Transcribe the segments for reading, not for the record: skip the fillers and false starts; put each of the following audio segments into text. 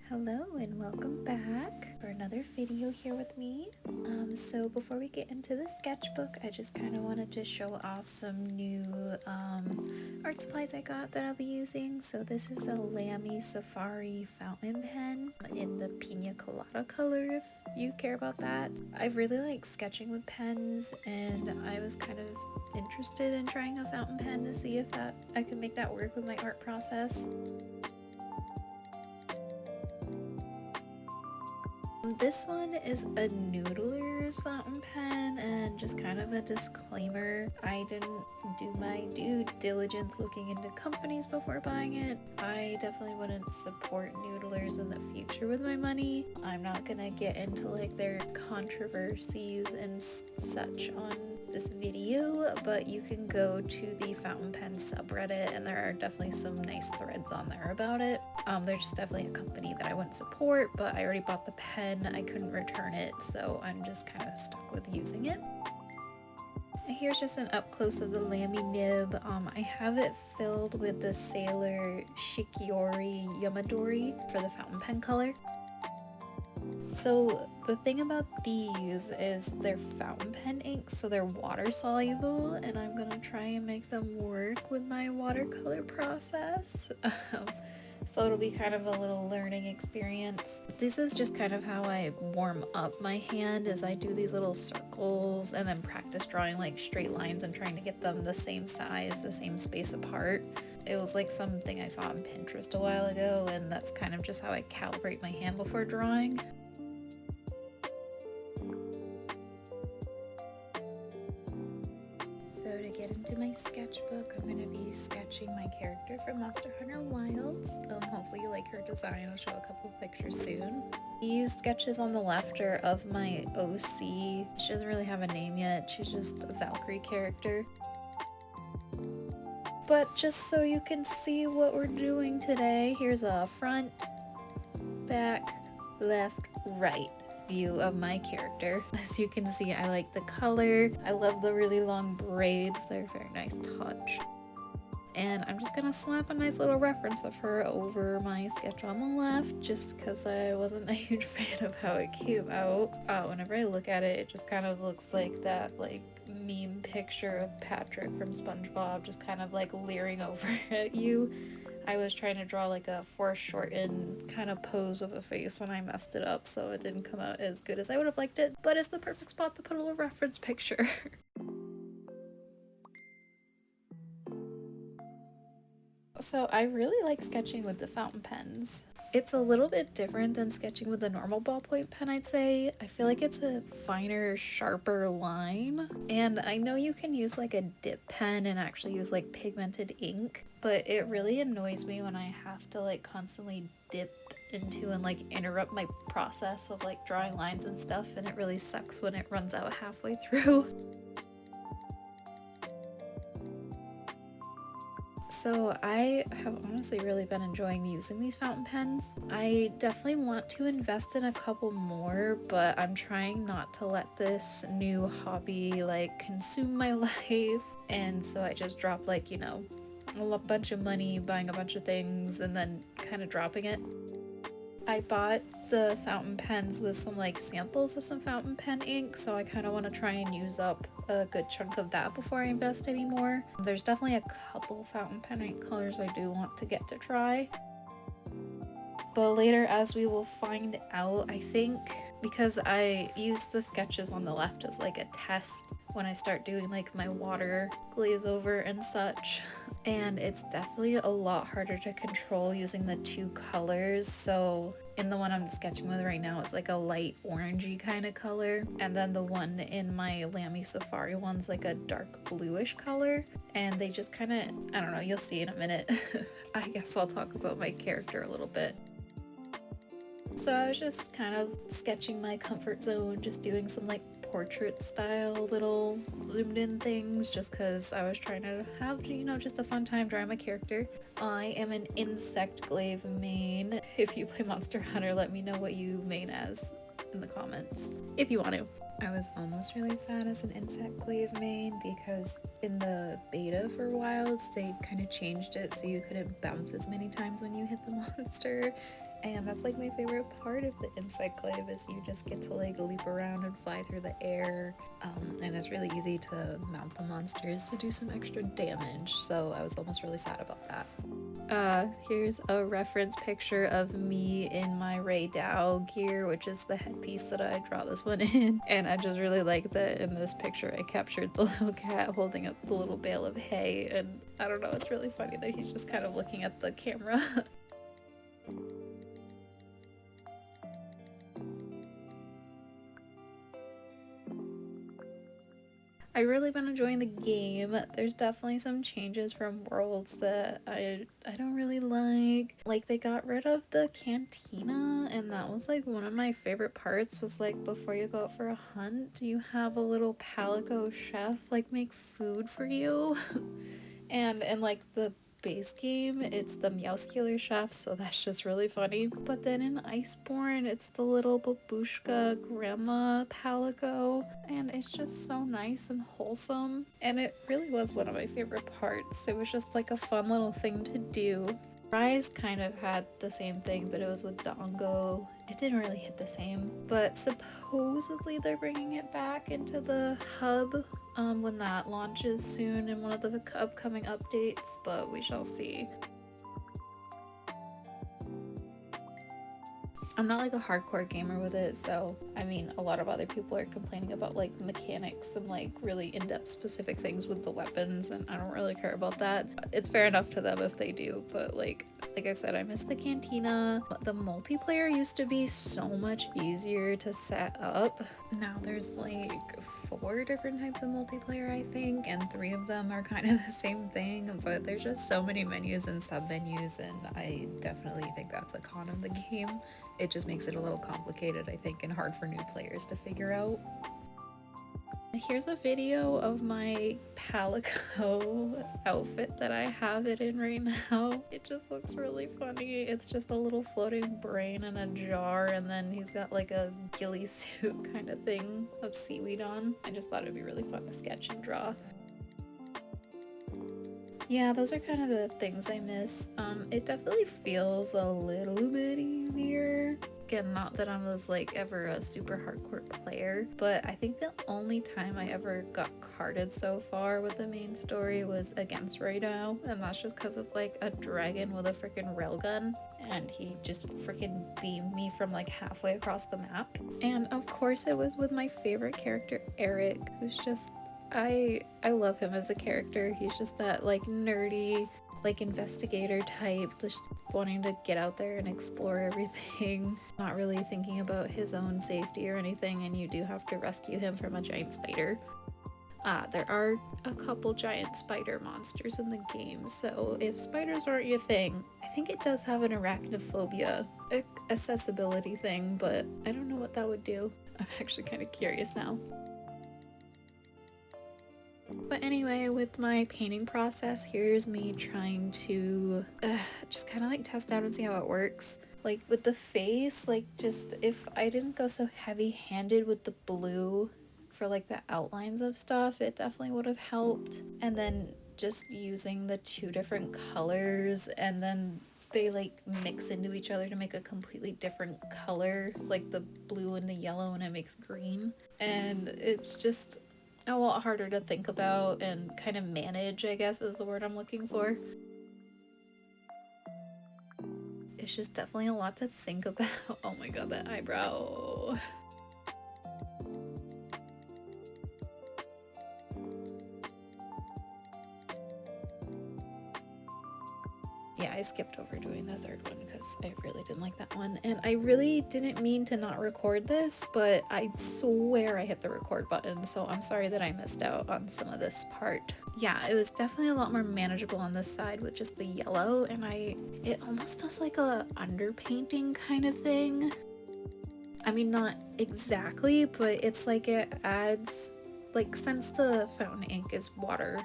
Hello and welcome back for another video here with me. So before we get into the sketchbook, I just kind of wanted to show off some new art supplies I got that I'll be using. So this is a LAMY Safari fountain pen in the Pina Colada color if you care about that. I really like sketching with pens and I was kind of interested in trying a fountain pen to see if I could make that work with my art process. This one is a Noodler's fountain pen, and just kind of a disclaimer, I didn't do my due diligence looking into companies before buying it. I definitely wouldn't support Noodler's in the future with my money. I'm not gonna get into like their controversies and such on this video, but you can go to the fountain pen subreddit and there are definitely some nice threads on there about it. They're just definitely a company that I wouldn't support, but I already bought the pen, I couldn't return it, so I'm just kind of stuck with using it. Here's just an up close of the LAMY nib. I have it filled with the Sailor Shikiori Yamadori for the fountain pen color. So the thing about these is they're fountain pen inks, so they're water soluble, and I'm gonna try and make them work with my watercolor process. So it'll be kind of a little learning experience. This is just kind of how I warm up my hand, is I do these little circles and then practice drawing like straight lines and trying to get them the same size, the same space apart. It was like something I saw on Pinterest a while ago, and that's kind of just how I calibrate my hand before drawing. So to get into my sketchbook, I'm going to be sketching my character from Monster Hunter Wilds. Hopefully you like her design. I'll show a couple of pictures soon. These sketches on the left are of my OC. She doesn't really have a name yet. She's just a Valkyrie character. But just so you can see what we're doing today, here's a front, back, left, right view of my character. As you can see, I like the color. I love the really long braids. They're a very nice touch. And I'm just gonna slap a nice little reference of her over my sketch on the left, just because I wasn't a huge fan of how it came out. Whenever I look at it, it just kind of looks like that like meme picture of Patrick from SpongeBob just kind of like leering over at you. I was trying to draw like a foreshortened kind of pose of a face and I messed it up, so it didn't come out as good as I would have liked it, but it's the perfect spot to put a little reference picture. So I really like sketching with the fountain pens. It's a little bit different than sketching with a normal ballpoint pen, I'd say. I feel like it's a finer, sharper line. And I know you can use like a dip pen and actually use like pigmented ink, but it really annoys me when I have to like constantly dip into and like interrupt my process of like drawing lines and stuff, and it really sucks when it runs out halfway through. So I have honestly really been enjoying using these fountain pens. I definitely want to invest in a couple more, but I'm trying not to let this new hobby like consume my life. And so I just dropped like, you know, a bunch of money buying a bunch of things and then kind of dropping it. I bought the fountain pens with some like samples of some fountain pen ink, so I kind of want to try and use up a good chunk of that before I invest anymore. There's definitely a couple fountain pen ink colors I do want to get to try, but later, as we will find out, I think, because I use the sketches on the left as like a test when I start doing like my water glaze over and such, and it's definitely a lot harder to control using the two colors. So in the one I'm sketching with right now, it's like a light orangey kind of color, and then the one in my LAMY Safari one's like a dark bluish color, and they just kind of, I don't know, you'll see in a minute. I guess I'll talk about my character a little bit. So I was just kind of sketching my comfort zone, just doing some like portrait style little zoomed in things, just because I was trying to have, you know, just a fun time drawing my character. I am an insect glaive main. If you play Monster Hunter, let me know what you main as in the comments if you want to. I was almost really sad as an insect glaive main because in the beta for Wilds they kind of changed it so you couldn't bounce as many times when you hit the monster, And that's like my favorite part of the Insectclave is you just get to like leap around and fly through the air. And it's really easy to mount the monsters to do some extra damage, so I was almost really sad about that. Here's a reference picture of me in my Ray Dow gear, which is the headpiece that I draw this one in. And I just really like that in this picture I captured the little cat holding up the little bale of hay, and I don't know, it's really funny that he's just kind of looking at the camera. I've really been enjoying the game. There's definitely some changes from Worlds that I don't really like. Like, they got rid of the cantina, and that was like one of my favorite parts, was like before you go out for a hunt, you have a little Palico chef like make food for you. And like the base game, it's the Meowscular chef, so that's just really funny. But then in Iceborne, it's the little babushka grandma Palico, and it's just so nice and wholesome. And it really was one of my favorite parts. It was just like a fun little thing to do. Rise kind of had the same thing, but it was with Dongo. It didn't really hit the same, but supposedly they're bringing it back into the hub when that launches soon in one of the upcoming updates, but we shall see. I'm not like a hardcore gamer with it, so I mean, a lot of other people are complaining about like mechanics and like really in-depth specific things with the weapons, and I don't really care about that. It's fair enough to them if they do, but like I said, I miss the cantina. The multiplayer used to be so much easier to set up. Now there's like 4 different types of multiplayer, I think, and 3 of them are kind of the same thing, but there's just so many menus and sub-menus, and I definitely think that's a con of the game. It just makes it a little complicated, I think, and hard for new players to figure out. Here's a video of my Palico outfit that I have it in right now. It just looks really funny. It's just a little floating brain in a jar, and then he's got like a ghillie suit kind of thing of seaweed on. I just thought it'd be really fun to sketch and draw. Yeah, those are kind of the things I miss. It definitely feels a little bit easier. Again, not that I was like ever a super hardcore player, but I think the only time I ever got carded so far with the main story was against Radau, and that's just because it's like a dragon with a freaking railgun, and he just freaking beamed me from like halfway across the map. And of course it was with my favorite character, Eric, who's just, I love him as a character. He's just that like nerdy, like investigator type, just wanting to get out there and explore everything, not really thinking about his own safety or anything, and you do have to rescue him from a giant spider. There are a couple giant spider monsters in the game, so if spiders aren't your thing, I think it does have an arachnophobia accessibility thing, but I don't know what that would do. I'm actually kind of curious now. But anyway, with my painting process, here's me trying to just kind of like test out and see how it works. Like with the face, like just if I didn't go so heavy-handed with the blue for like the outlines of stuff, it definitely would have helped. And then just using the 2 different colors, and then they like mix into each other to make a completely different color, like the blue and the yellow, and it makes green. And it's just a lot harder to think about and kind of manage, I guess is the word I'm looking for. It's just definitely a lot to think about. Oh my god, that eyebrow. Yeah, I skipped over doing the 3rd one because I really didn't like that one. And I really didn't mean to not record this, but I swear I hit the record button, so I'm sorry that I missed out on some of this part. Yeah, it was definitely a lot more manageable on this side with just the yellow, and it almost does like a underpainting kind of thing. I mean, not exactly, but it's like it adds, like, since the fountain ink is water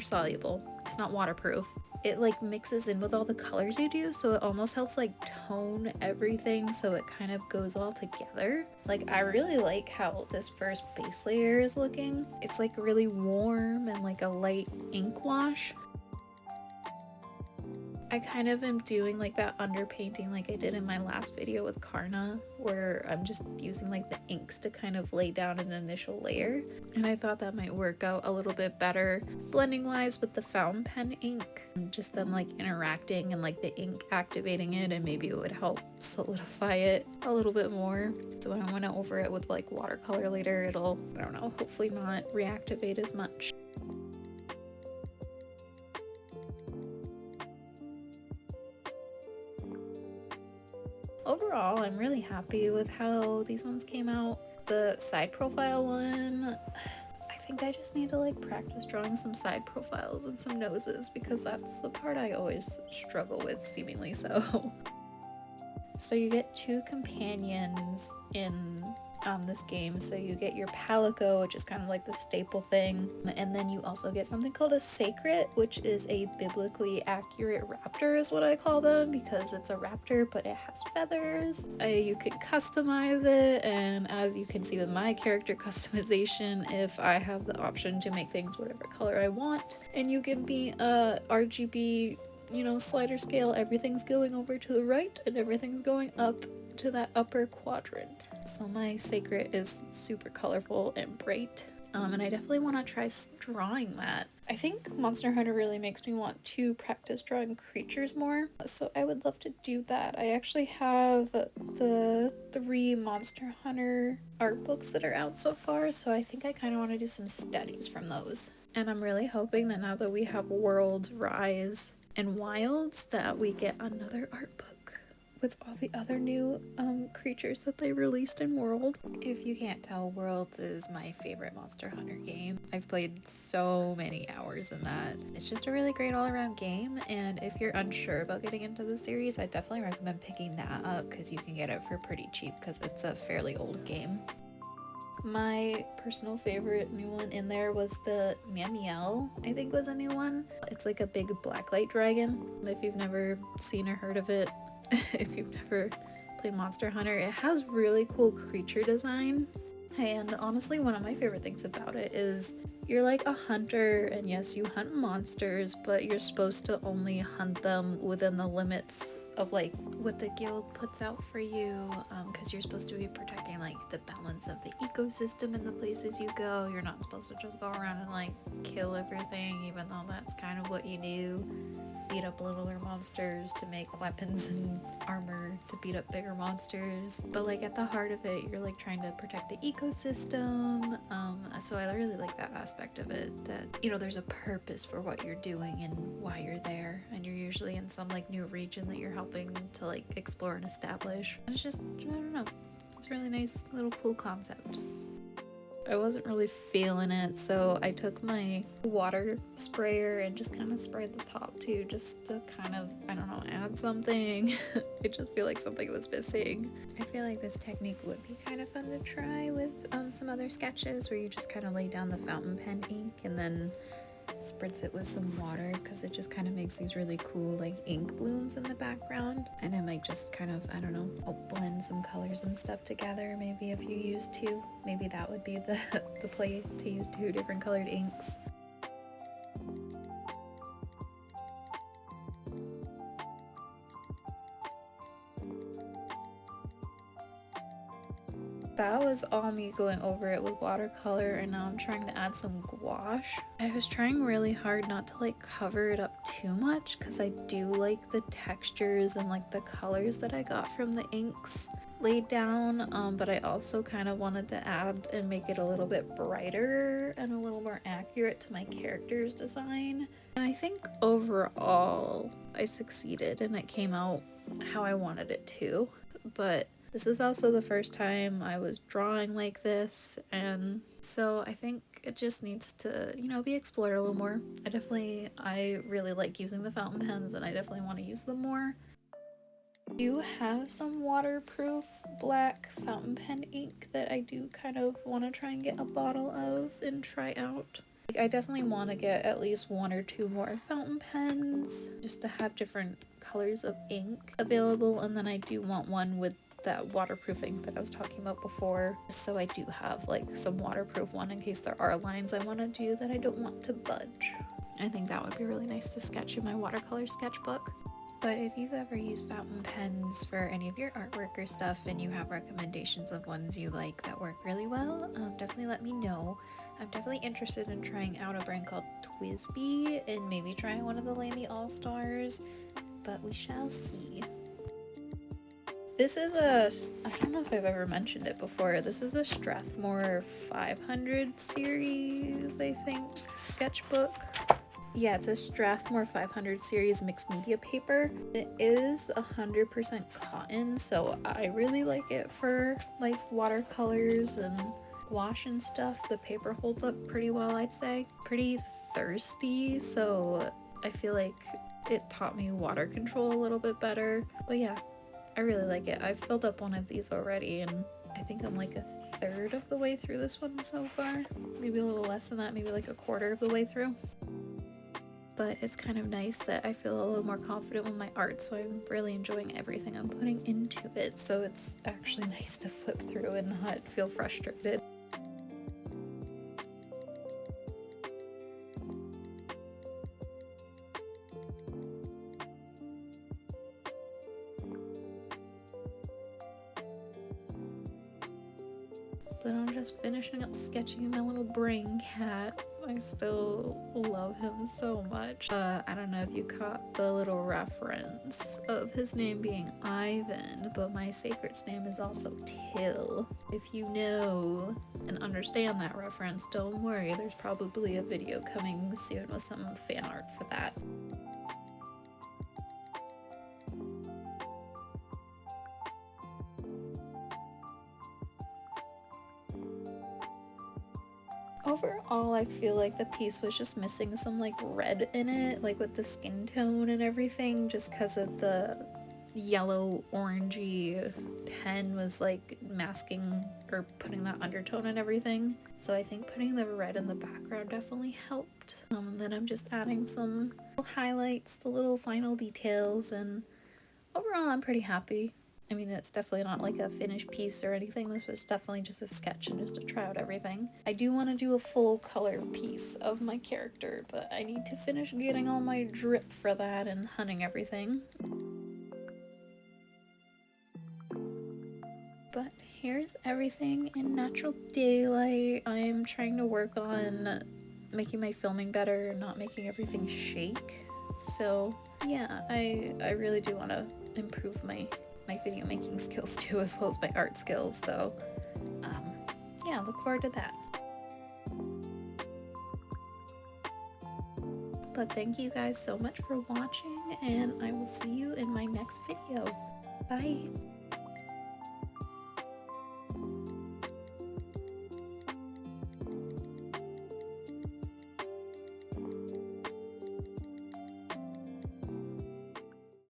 soluble, it's not waterproof, it like mixes in with all the colors you do, so it almost helps like tone everything so it kind of goes all together. Like, I really like how this first base layer is looking. It's like really warm and like a light ink wash. I kind of am doing like that underpainting like I did in my last video with Karna, where I'm just using like the inks to kind of lay down an initial layer. And I thought that might work out a little bit better blending wise with the fountain pen ink, just them like interacting and like the ink activating it, and maybe it would help solidify it a little bit more. So when I went over it with like watercolor later, it'll, I don't know, hopefully not reactivate as much. Overall, I'm really happy with how these ones came out. The side profile one, I think I just need to like practice drawing some side profiles and some noses, because that's the part I always struggle with, seemingly so. So you get 2 companions in this game. So you get your palico, which is kind of like the staple thing, and then you also get something called a sacred, which is a biblically accurate raptor is what I call them, because it's a raptor but it has feathers. You can customize it, and as you can see with my character customization, if I have the option to make things whatever color I want, and you give me a RGB, you know, slider scale, everything's going over to the right and everything's going up to that upper quadrant. So my sacred is super colorful and bright, and I definitely want to try drawing that. I think Monster Hunter really makes me want to practice drawing creatures more, so I would love to do that. I actually have the 3 Monster Hunter art books that are out so far, so I think I kind of want to do some studies from those. And I'm really hoping that now that we have Worlds, Rise, and Wilds, that we get another art book with all the other new creatures that they released in World. If you can't tell, Worlds is my favorite Monster Hunter game. I've played so many hours in that. It's just a really great all-around game, and if you're unsure about getting into the series, I definitely recommend picking that up because you can get it for pretty cheap because it's a fairly old game. My personal favorite new one in there was the Mamiel, I think was a new one. It's like a big blacklight dragon. If you've never seen or heard of it, if you've never played Monster Hunter, it has really cool creature design. And honestly, one of my favorite things about it is you're like a hunter, and yes, you hunt monsters, but you're supposed to only hunt them within the limits of like what the guild puts out for you, because you're supposed to be protecting like the balance of the ecosystem in the places you go. You're not supposed to just go around and like kill everything, even though that's kind of what you do. Beat up littler monsters to make weapons and armor to beat up bigger monsters, but like at the heart of it, you're like trying to protect the ecosystem. So I really like that aspect of it, that, you know, there's a purpose for what you're doing and why you're there, and you're usually in some like new region that you're helping to like explore and establish. And it's just, I don't know, it's a really nice little cool concept. I wasn't really feeling it, so I took my water sprayer and just kind of sprayed the top too, just to kind of, I don't know, add something. I just feel like something was missing. I feel like this technique would be kind of fun to try with some other sketches, where you just kind of lay down the fountain pen ink and then spritz it with some water, because it just kind of makes these really cool like ink blooms in the background, and it might just kind of, I don't know, help blend some colors and stuff together. Maybe if you use 2, maybe that would be the play, to use 2 different colored inks. That was all me going over it with watercolor, and now I'm trying to add some gouache. I was trying really hard not to like cover it up too much, because I do like the textures and like the colors that I got from the inks laid down, but I also kind of wanted to add and make it a little bit brighter and a little more accurate to my character's design. And I think overall I succeeded and it came out how I wanted it to, but this is also the first time I was drawing like this, and so I think it just needs to, you know, be explored a little more. I really like using the fountain pens, and I definitely want to use them more. I do have some waterproof black fountain pen ink that I do kind of want to try and get a bottle of and try out. I definitely want to get at least 1 or 2 more fountain pens just to have different colors of ink available, and then I do want one with that waterproof ink that I was talking about before, so I do have like some waterproof one in case there are lines I want to do that I don't want to budge. I think that would be really nice to sketch in my watercolor sketchbook. But if you've ever used fountain pens for any of your artwork or stuff and you have recommendations of ones you like that work really well, definitely let me know. I'm definitely interested in trying out a brand called Twisby and maybe trying one of the LAMY All-Stars, but we shall see. This is I don't know if I've ever mentioned it before, this is a Strathmore 500 series, I think, sketchbook. Yeah, it's a Strathmore 500 series mixed media paper. It is 100% cotton, so I really like it for like watercolors and gouache and stuff. The paper holds up pretty well, I'd say. Pretty thirsty, so I feel like it taught me water control a little bit better. But yeah, I really like it. I've filled up one of these already and I think I'm like a third of the way through this one so far. Maybe a little less than that, maybe like a quarter of the way through. But it's kind of nice that I feel a little more confident with my art, so I'm really enjoying everything I'm putting into it, so it's actually nice to flip through and not feel frustrated. But I'm just finishing up sketching my little brain cat. I still love him so much. I don't know if you caught the little reference of his name being Ivan, but my sacred's name is also Till. If you know and understand that reference, don't worry, there's probably a video coming soon with some fan art for that. Overall, I feel like the piece was just missing some like red in it, like with the skin tone and everything, just because of the yellow orangey pen was like masking or putting that undertone and everything. So I think putting the red in the background definitely helped. And then I'm just adding some highlights, the little final details, and overall I'm pretty happy. I mean, it's definitely not like a finished piece or anything. This was definitely just a sketch and just to try out everything. I do want to do a full color piece of my character, but I need to finish getting all my drip for that and hunting everything. But here's everything in natural daylight. I'm trying to work on making my filming better and not making everything shake. So yeah, I really do want to improve my video making skills too, as well as my art skills, so yeah, look forward to that. But thank you guys so much for watching, and I will see you in my next video. Bye!